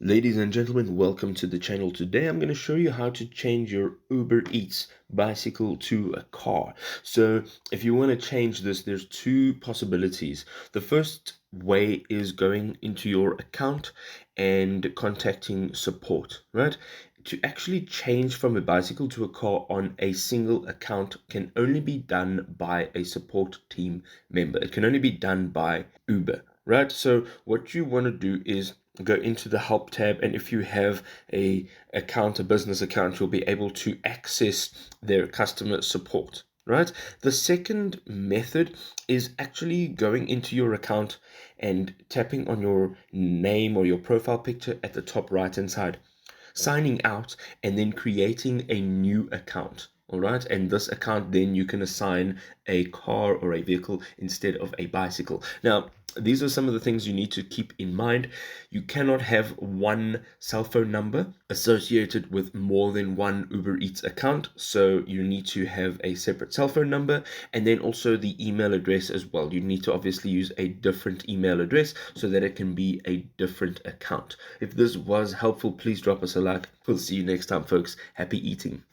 Ladies and gentlemen, welcome to the channel. Today I'm going to show you how to change your Uber Eats bicycle to a car. So if you want to change this, there's two possibilities. The first way is going into your account and contacting support, right? To actually change from a bicycle to a car on a single account can only be done by a support team member. It can only be done by Uber, right? So what you want to do is go into the help tab, and if you have a business account, you'll be able to access their customer support, right? The second method is actually going into your account and tapping on your name or your profile picture at the top right hand side, signing out, and then creating a new account. All right, and this account, then you can assign a car or a vehicle instead of a bicycle. Now, these are some of the things you need to keep in mind. You cannot have one cell phone number associated with more than one Uber Eats account. So you need to have a separate cell phone number, and then also the email address as well. You need to obviously use a different email address so that it can be a different account. If this was helpful, please drop us a like. We'll see you next time, folks. Happy eating.